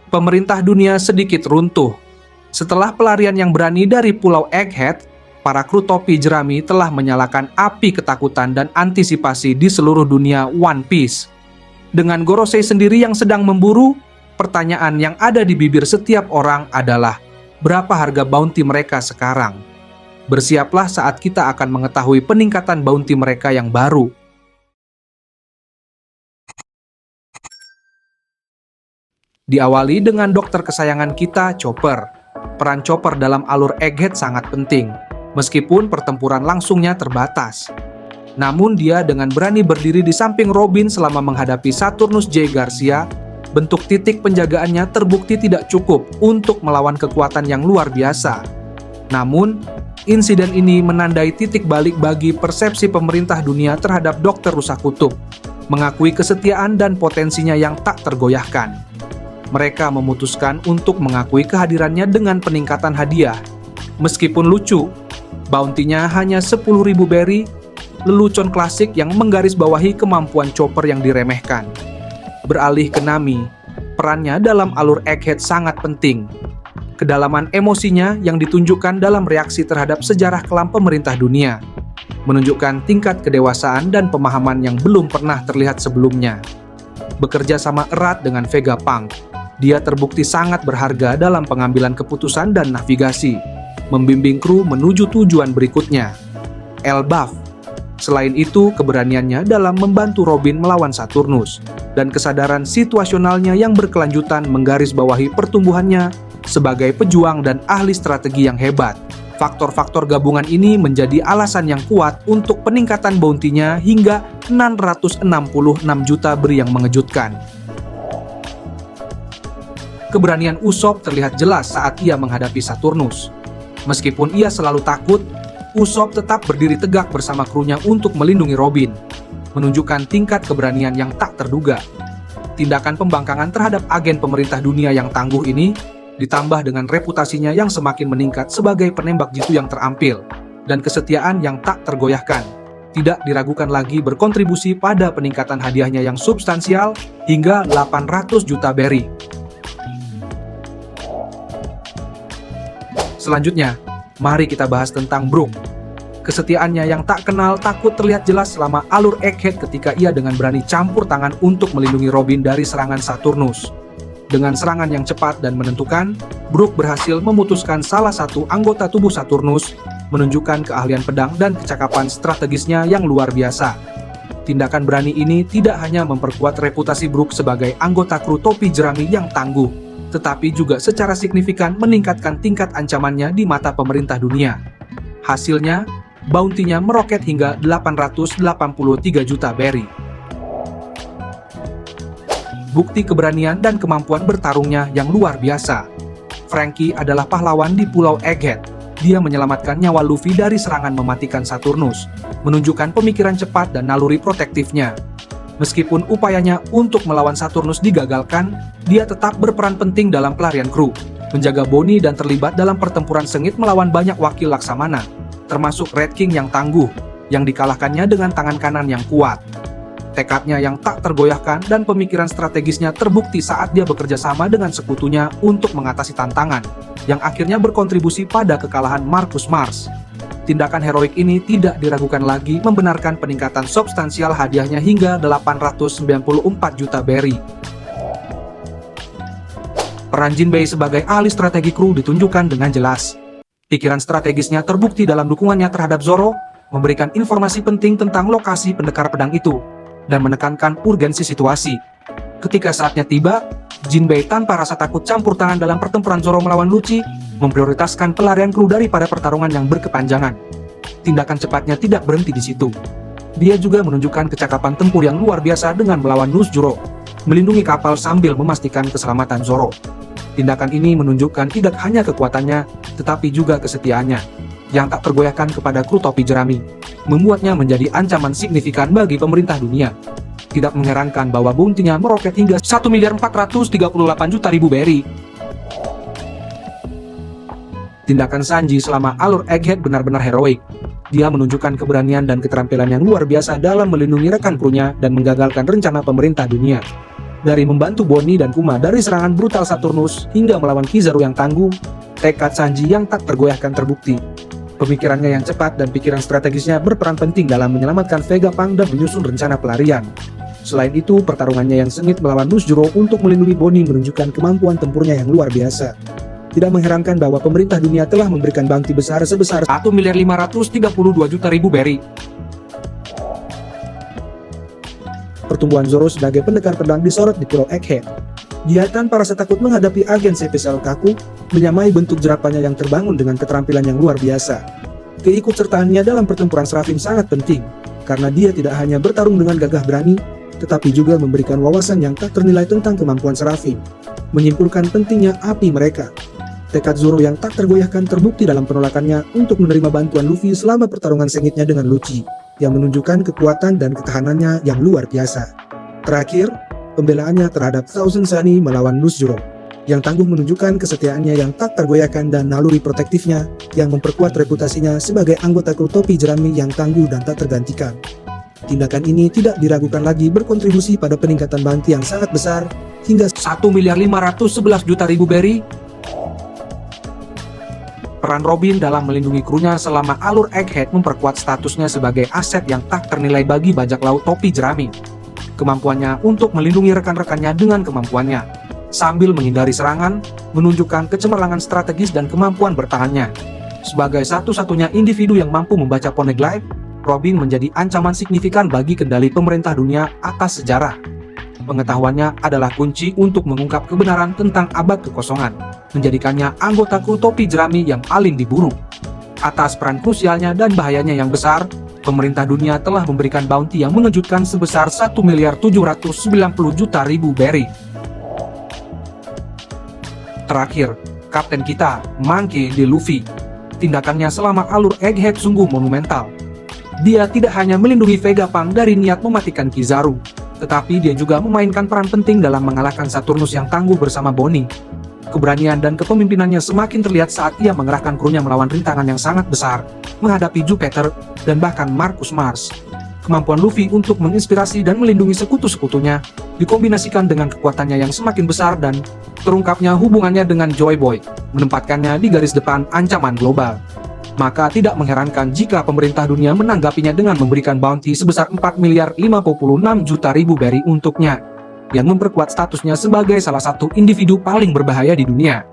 Pemerintah dunia sedikit runtuh. Setelah pelarian yang berani dari Pulau Egghead, para kru topi jerami telah menyalakan api ketakutan dan antisipasi di seluruh dunia One Piece. Dengan Gorosei sendiri yang sedang memburu, pertanyaan yang ada di bibir setiap orang adalah, berapa harga bounty mereka sekarang? Bersiaplah saat kita akan mengetahui peningkatan bounty mereka yang baru. Diawali dengan dokter kesayangan kita, Chopper. Peran Chopper dalam alur Egghead sangat penting, meskipun pertempuran langsungnya terbatas. Namun dia dengan berani berdiri di samping Robin selama menghadapi Saturnus J. Garcia, bentuk titik penjagaannya terbukti tidak cukup untuk melawan kekuatan yang luar biasa. Namun, insiden ini menandai titik balik bagi persepsi pemerintah dunia terhadap Dokter Rusa Kutub, mengakui kesetiaan dan potensinya yang tak tergoyahkan. Mereka memutuskan untuk mengakui kehadirannya dengan peningkatan hadiah. Meskipun lucu, bounty-nya hanya 10.000 berry, lelucon klasik yang menggarisbawahi kemampuan Chopper yang diremehkan. Beralih ke Nami, perannya dalam alur Egghead sangat penting. Kedalaman emosinya yang ditunjukkan dalam reaksi terhadap sejarah kelam pemerintah dunia, menunjukkan tingkat kedewasaan dan pemahaman yang belum pernah terlihat sebelumnya. Bekerja sama erat dengan Vegapunk, dia terbukti sangat berharga dalam pengambilan keputusan dan navigasi, membimbing kru menuju tujuan berikutnya. Elbaf. Selain itu, keberaniannya dalam membantu Robin melawan Saturnus, dan kesadaran situasionalnya yang berkelanjutan menggarisbawahi pertumbuhannya sebagai pejuang dan ahli strategi yang hebat. Faktor-faktor gabungan ini menjadi alasan yang kuat untuk peningkatan bounty-nya hingga 666 juta berry yang mengejutkan. Keberanian Usopp terlihat jelas saat ia menghadapi Saturnus. Meskipun ia selalu takut, Usopp tetap berdiri tegak bersama krunya untuk melindungi Robin, menunjukkan tingkat keberanian yang tak terduga. Tindakan pembangkangan terhadap agen pemerintah dunia yang tangguh ini, ditambah dengan reputasinya yang semakin meningkat sebagai penembak jitu yang terampil, dan kesetiaan yang tak tergoyahkan, tidak diragukan lagi berkontribusi pada peningkatan hadiahnya yang substansial hingga 800 juta berry. Selanjutnya, mari kita bahas tentang Brook. Kesetiaannya yang tak kenal takut terlihat jelas selama alur Egghead ketika ia dengan berani campur tangan untuk melindungi Robin dari serangan Saturnus. Dengan serangan yang cepat dan menentukan, Brook berhasil memutuskan salah satu anggota tubuh Saturnus, menunjukkan keahlian pedang dan kecakapan strategisnya yang luar biasa. Tindakan berani ini tidak hanya memperkuat reputasi Brook sebagai anggota kru topi jerami yang tangguh, tetapi juga secara signifikan meningkatkan tingkat ancamannya di mata pemerintah dunia. Hasilnya, bounty-nya meroket hingga 883 juta berry. Bukti keberanian dan kemampuan bertarungnya yang luar biasa. Franky adalah pahlawan di Pulau Egghead. Dia menyelamatkan nyawa Luffy dari serangan mematikan Saturnus, menunjukkan pemikiran cepat dan naluri protektifnya. Meskipun upayanya untuk melawan Saturnus digagalkan, dia tetap berperan penting dalam pelarian kru, menjaga Bonnie dan terlibat dalam pertempuran sengit melawan banyak wakil Laksamana, termasuk Red King yang tangguh, yang dikalahkannya dengan tangan kanan yang kuat. Tekadnya yang tak tergoyahkan dan pemikiran strategisnya terbukti saat dia bekerja sama dengan sekutunya untuk mengatasi tantangan, yang akhirnya berkontribusi pada kekalahan Marcus Mars. Tindakan heroik ini tidak diragukan lagi membenarkan peningkatan substansial hadiahnya hingga 894 juta berry. Peran Jinbei sebagai ahli strategi kru ditunjukkan dengan jelas. Pikiran strategisnya terbukti dalam dukungannya terhadap Zoro, memberikan informasi penting tentang lokasi pendekar pedang itu, dan menekankan urgensi situasi. Ketika saatnya tiba, Jinbei tanpa rasa takut campur tangan dalam pertempuran Zoro melawan Lucci, memprioritaskan pelarian kru daripada pertarungan yang berkepanjangan. Tindakan cepatnya tidak berhenti di situ. Dia juga menunjukkan kecakapan tempur yang luar biasa dengan melawan Nuzjuro, melindungi kapal sambil memastikan keselamatan Zoro. Tindakan ini menunjukkan tidak hanya kekuatannya, tetapi juga kesetiaannya, yang tak tergoyahkan kepada kru topi jerami, membuatnya menjadi ancaman signifikan bagi pemerintah dunia. Tidak mengherankan bahwa bounty-nya meroket hingga 1.438 juta berry. Tindakan Sanji selama alur Egghead benar-benar heroik. Dia menunjukkan keberanian dan keterampilan yang luar biasa dalam melindungi rekan krunya dan menggagalkan rencana pemerintah dunia. Dari membantu Bonnie dan Kuma dari serangan brutal Saturnus hingga melawan Kizaru yang tangguh, tekad Sanji yang tak tergoyahkan terbukti. Pemikirannya yang cepat dan pikiran strategisnya berperan penting dalam menyelamatkan Vegapunk dan menyusun rencana pelarian. Selain itu, pertarungannya yang sengit melawan Nuzjuro untuk melindungi Bonnie menunjukkan kemampuan tempurnya yang luar biasa. Tidak mengherankan bahwa pemerintah dunia telah memberikan bounty besar sebesar 1.532.000 berry. Pertumbuhan Zoro sebagai pendekar pedang disorot di Pulau Egghead. Dia tanpa rasa takut menghadapi agen spesial Kaku, menyamai bentuk jerapahnya yang terbangun dengan keterampilan yang luar biasa. Keikutsertaannya dalam pertempuran Seraphim sangat penting, karena dia tidak hanya bertarung dengan gagah berani, tetapi juga memberikan wawasan yang tak ternilai tentang kemampuan Seraphim. Menyimpulkan pentingnya api mereka. Tekad Zoro yang tak tergoyahkan terbukti dalam penolakannya untuk menerima bantuan Luffy selama pertarungan sengitnya dengan Lucci, yang menunjukkan kekuatan dan ketahanannya yang luar biasa. Terakhir, pembelaannya terhadap Thousand Sunny melawan Nuzjuro, yang tangguh menunjukkan kesetiaannya yang tak tergoyahkan dan naluri protektifnya yang memperkuat reputasinya sebagai anggota kru topi jerami yang tangguh dan tak tergantikan. Tindakan ini tidak diragukan lagi berkontribusi pada peningkatan bounty yang sangat besar hingga 1.511.000.000 berry. Peran Robin dalam melindungi krunya selama alur Egghead memperkuat statusnya sebagai aset yang tak ternilai bagi bajak laut topi jerami. Kemampuannya untuk melindungi rekan-rekannya dengan kemampuannya, sambil menghindari serangan, menunjukkan kecemerlangan strategis dan kemampuan bertahannya. Sebagai satu-satunya individu yang mampu membaca Poneglyph, Robin menjadi ancaman signifikan bagi kendali pemerintah dunia atas sejarah. Pengetahuannya adalah kunci untuk mengungkap kebenaran tentang abad kekosongan, menjadikannya anggota kru topi jerami yang paling diburu. Atas peran krusialnya dan bahayanya yang besar, pemerintah dunia telah memberikan bounty yang mengejutkan sebesar 1.790.000.000 berry. Terakhir, kapten kita, Monkey D. Luffy. Tindakannya selama alur Egghead sungguh monumental. Dia tidak hanya melindungi Vegapunk dari niat mematikan Kizaru, tetapi dia juga memainkan peran penting dalam mengalahkan Saturnus yang tangguh bersama Bonnie. Keberanian dan kepemimpinannya semakin terlihat saat ia mengerahkan krunya melawan rintangan yang sangat besar, menghadapi Jupiter, dan bahkan Marcus Mars. Kemampuan Luffy untuk menginspirasi dan melindungi sekutu-sekutunya, dikombinasikan dengan kekuatannya yang semakin besar dan terungkapnya hubungannya dengan Joy Boy, menempatkannya di garis depan ancaman global. Maka tidak mengherankan jika pemerintah dunia menanggapinya dengan memberikan bounty sebesar 4.056.000.000 berry untuknya, yang memperkuat statusnya sebagai salah satu individu paling berbahaya di dunia.